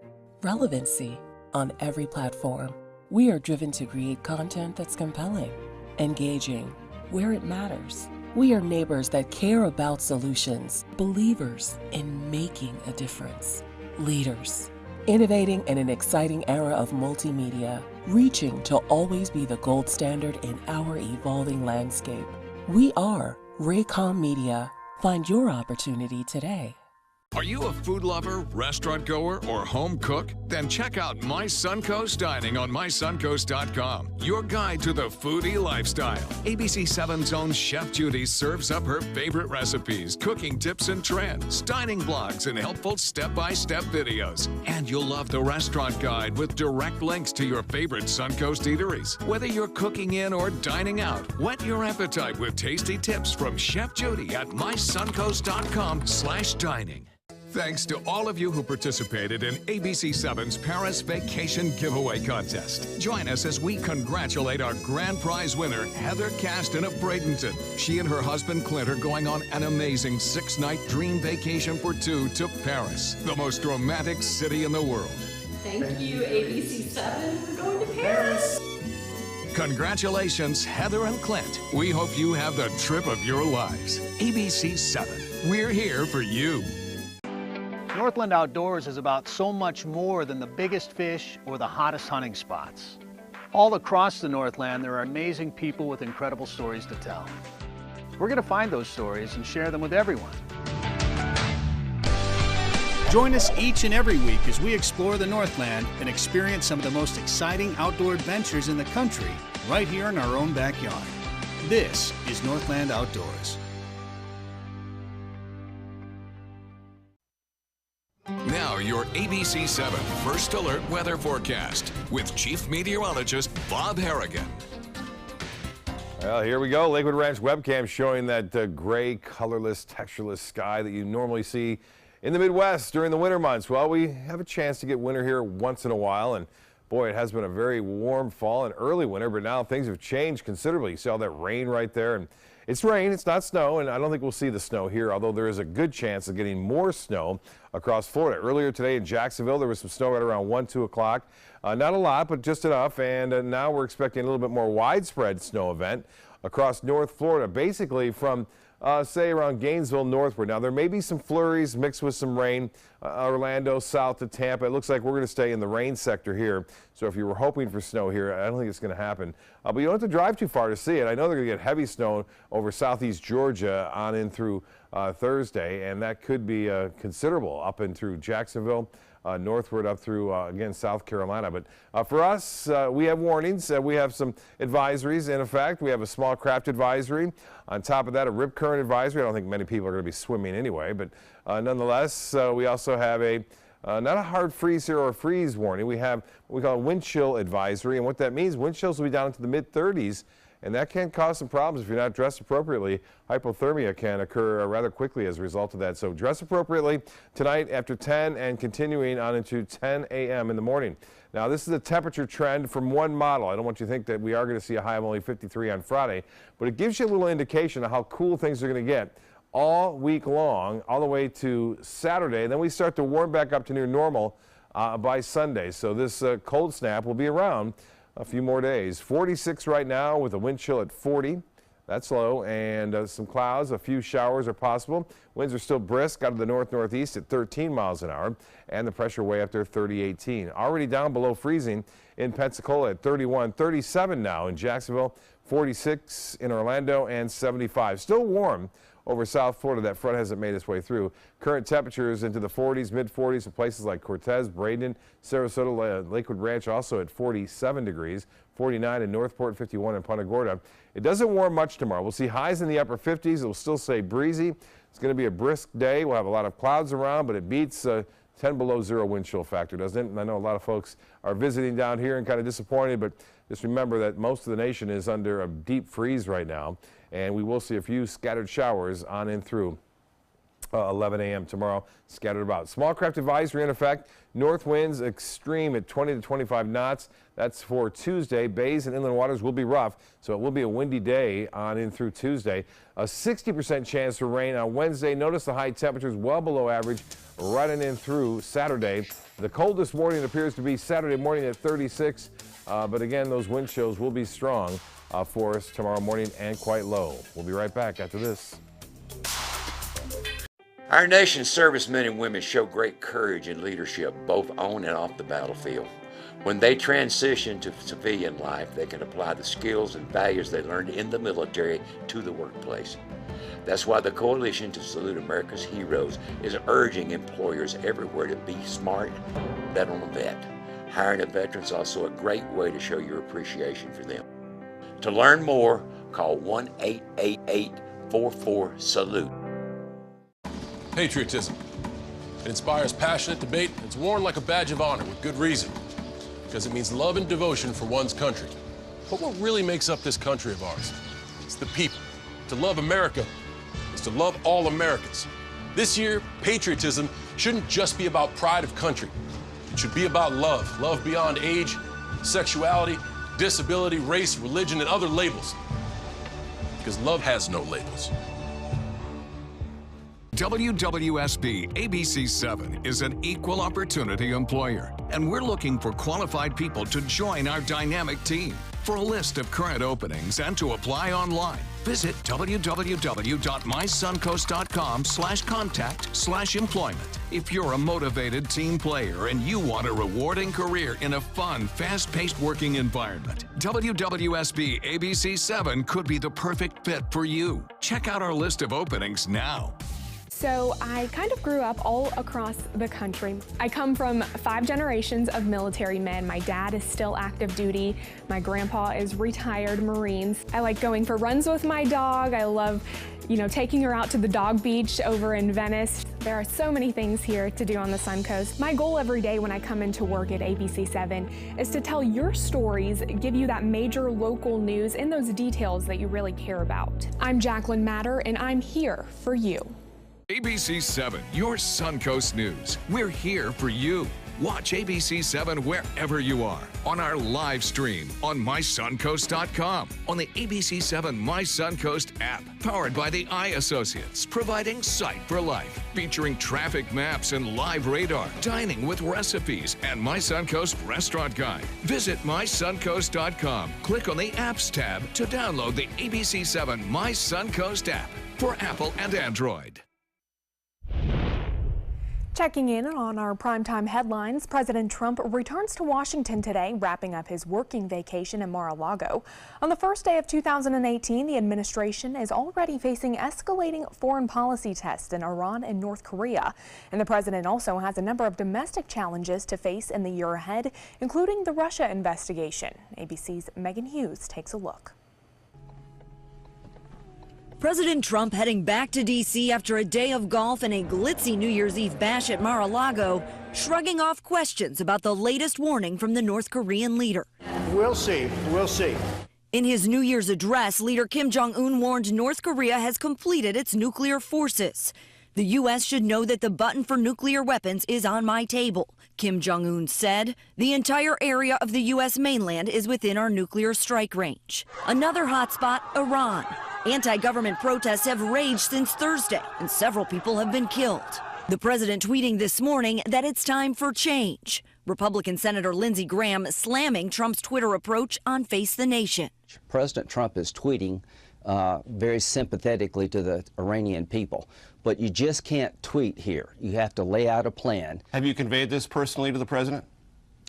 Relevancy on every platform. We are driven to create content that's compelling, engaging, where it matters. We are neighbors that care about solutions, believers in making a difference, leaders, innovating in an exciting era of multimedia, reaching to always be the gold standard in our evolving landscape. We are Raycom Media. Find your opportunity today. Are you a food lover, restaurant goer, or home cook? Then check out My Suncoast Dining on mysuncoast.com, your guide to the foodie lifestyle. ABC7's own Chef Judy serves up her favorite recipes, cooking tips and trends, dining blogs, and helpful step-by-step videos. And you'll love the restaurant guide with direct links to your favorite Suncoast eateries. Whether you're cooking in or dining out, whet your appetite with tasty tips from Chef Judy at mysuncoast.com/dining. Thanks to all of you who participated in ABC7's Paris Vacation Giveaway Contest. Join us as we congratulate our grand prize winner, Heather Caston of Bradenton. She and her husband Clint are going on an amazing 6-night dream vacation for two to Paris, the most romantic city in the world. Thank you, ABC7. We're going to Paris. Congratulations, Heather and Clint. We hope you have the trip of your lives. ABC7, we're here for you. Northland Outdoors is about so much more than the biggest fish or the hottest hunting spots. All across the Northland, there are amazing people with incredible stories to tell. We're going to find those stories and share them with everyone. Join us each and every week as we explore the Northland and experience some of the most exciting outdoor adventures in the country right here in our own backyard. This is Northland Outdoors. Now your ABC7 First Alert weather forecast with Chief Meteorologist Bob Harrigan. Well, here we go. Lakewood Ranch webcam showing that gray, colorless, textureless sky that you normally see in the Midwest during the winter months. Well, we have a chance to get winter here once in a while, and Boy, it has been a very warm fall and early winter, but now things have changed considerably. You see all that rain right there, and it's rain, it's not snow, and I don't think we'll see the snow here, although there is a good chance of getting more snow across Florida. Earlier today in Jacksonville, there was some snow right around 1, 2 o'clock. Not a lot, but just enough, and now we're expecting a little bit more widespread snow event across North Florida, basically from say around Gainesville northward. Now there may be some flurries mixed with some rain, Orlando south to Tampa. It looks like we're going to stay in the rain sector here. So if you were hoping for snow here, I don't think it's going to happen. But you don't have to drive too far to see it. I know they're going to get heavy snow over southeast Georgia on in through Thursday, and that could be considerable up in through Jacksonville. Northward up through, again, South Carolina. But for us, we have warnings. We have some advisories in effect. We have a small craft advisory. On top of that, a rip current advisory. I don't think many people are going to be swimming anyway, but nonetheless, we also have a not a hard freeze here or a freeze warning. We have what we call a wind chill advisory, and what that means, wind chills will be down into the mid-30s. And that can cause some problems if you're not dressed appropriately. Hypothermia can occur rather quickly as a result of that. So dress appropriately tonight after 10 and continuing on into 10 a.m. in the morning. Now, this is a temperature trend from one model. I don't want you to think that we are going to see a high of only 53 on Friday, but it gives you a little indication of how cool things are going to get all week long, all the way to Saturday. Then we start to warm back up to near normal by Sunday. So this cold snap will be around a few more days. 46 right now with a wind chill at 40. That's low, and some clouds, a few showers are possible. Winds are still brisk out of the north-northeast at 13 miles an hour, and the pressure way up there 30-18. Already down below freezing in Pensacola at 31, 37 now in Jacksonville, 46 in Orlando, and 75. Still warm over South Florida. That front hasn't made its way through. Current temperatures into the 40s, mid-40s in places like Cortez, Bradenton, Sarasota, Lakewood Ranch also at 47 degrees, 49 in Northport, 51 in Punta Gorda. It doesn't warm much tomorrow. We'll see highs in the upper 50s. It will still stay breezy. It's going to be a brisk day. We'll have a lot of clouds around, but it beats 10 below zero wind chill factor, doesn't it? And I know a lot of folks are visiting down here and kind of disappointed, but just remember that most of the nation is under a deep freeze right now, and we will see a few scattered showers on in through 11 a.m. tomorrow, scattered about. Small craft advisory in effect. North winds extreme at 20 to 25 knots. That's for Tuesday. Bays and inland waters will be rough, so it will be a windy day on in through Tuesday. A 60% chance for rain on Wednesday. Notice the high temperatures well below average right on in through Saturday. The coldest morning appears to be Saturday morning at 36, but again, those wind chills will be strong for us tomorrow morning and quite low. We'll be right back after this. Our nation's servicemen and women show great courage and leadership both on and off the battlefield. When they transition to civilian life, they can apply the skills and values they learned in the military to the workplace. That's why the Coalition to Salute America's Heroes is urging employers everywhere to be smart, bet on a vet. Hiring a veteran is also a great way to show your appreciation for them. To learn more, call 1-888-44-SALUTE. Patriotism. It inspires passionate debate. It's worn like a badge of honor with good reason, because it means love and devotion for one's country. But what really makes up this country of ours? It's the people. To love America is to love all Americans. This year, patriotism shouldn't just be about pride of country. It should be about love. Love beyond age, sexuality, disability, race, religion, and other labels. Because love has no labels. WWSB ABC7 is an equal opportunity employer, and we're looking for qualified people to join our dynamic team. For a list of current openings and to apply online, visit www.mysuncoast.com/contact/employment. If you're a motivated team player and you want a rewarding career in a fun, fast-paced working environment, WWSB ABC7 could be the perfect fit for you. Check out our list of openings now. So I kind of grew up all across the country. I come from 5 generations of military men. My dad is still active duty. My grandpa is retired Marines. I like going for runs with my dog. I love, taking her out to the dog beach over in Venice. There are so many things here to do on the Suncoast. My goal every day when I come into work at ABC7 is to tell your stories, give you that major local news and those details that you really care about. I'm Jacqueline Matter, and I'm here for you. ABC7, your Suncoast News. We're here for you. Watch ABC7 wherever you are, on our live stream, on mysuncoast.com, on the ABC7 My Suncoast app, powered by the Eye Associates, providing sight for life, featuring traffic maps and live radar, dining with recipes, and My Suncoast Restaurant Guide. Visit mysuncoast.com. Click on the Apps tab to download the ABC7 My Suncoast app for Apple and Android. Checking in on our primetime headlines, President Trump returns to Washington today, wrapping up his working vacation in Mar-a-Lago. On the first day of 2018, the administration is already facing escalating foreign policy tests in Iran and North Korea. And the president also has a number of domestic challenges to face in the year ahead, including the Russia investigation. ABC's Megan Hughes takes a look. President Trump heading back to D.C. after a day of golf and a glitzy New Year's Eve bash at Mar-a-Lago, shrugging off questions about the latest warning from the North Korean leader. We'll see. We'll see. In his New Year's address, leader Kim Jong-un warned North Korea has completed its nuclear forces. The U.S. should know that the button for nuclear weapons is on my table, Kim Jong-un said. The entire area of the U.S. mainland is within our nuclear strike range. Another hotspot, Iran. Anti-government protests have raged since Thursday, and several people have been killed. The president tweeting this morning that it's time for change. Republican Senator Lindsey Graham slamming Trump's Twitter approach on Face the Nation. President Trump is tweeting very sympathetically to the Iranian people, but you just can't tweet here. You have to lay out a plan. Have you conveyed this personally to the president?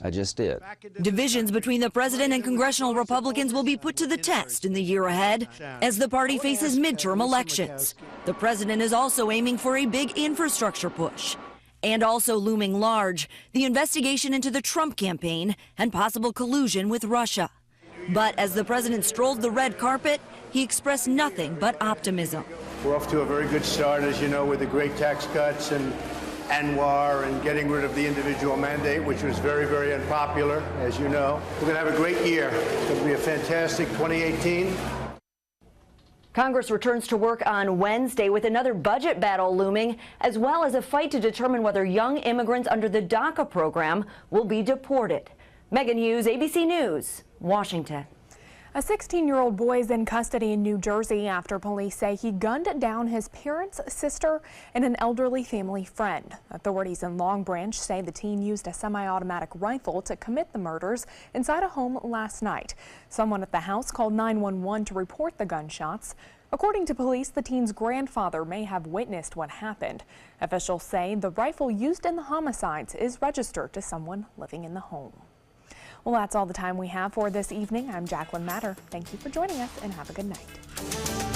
I just did. Divisions between the president and congressional Republicans will be put to the test in the year ahead as the party faces midterm elections. The president is also aiming for a big infrastructure push. And also looming large, the investigation into the Trump campaign and possible collusion with Russia. But as the president strolled the red carpet, he expressed nothing but optimism. We're off to a very good start, as you know, with the great tax cuts and Anwar and getting rid of the individual mandate, which was very, very unpopular, as you know. We're going to have a great year. It's going to be a fantastic 2018. Congress returns to work on Wednesday with another budget battle looming, as well as a fight to determine whether young immigrants under the DACA program will be deported. Megan Hughes, ABC News, Washington. A 16-year-old boy is in custody in New Jersey after police say he gunned down his parents, sister, and an elderly family friend. Authorities in Long Branch say the teen used a semi-automatic rifle to commit the murders inside a home last night. Someone at the house called 911 to report the gunshots. According to police, the teen's grandfather may have witnessed what happened. Officials say the rifle used in the homicides is registered to someone living in the home. Well, that's all the time we have for this evening. I'm Jacqueline Matter. Thank you for joining us and have a good night.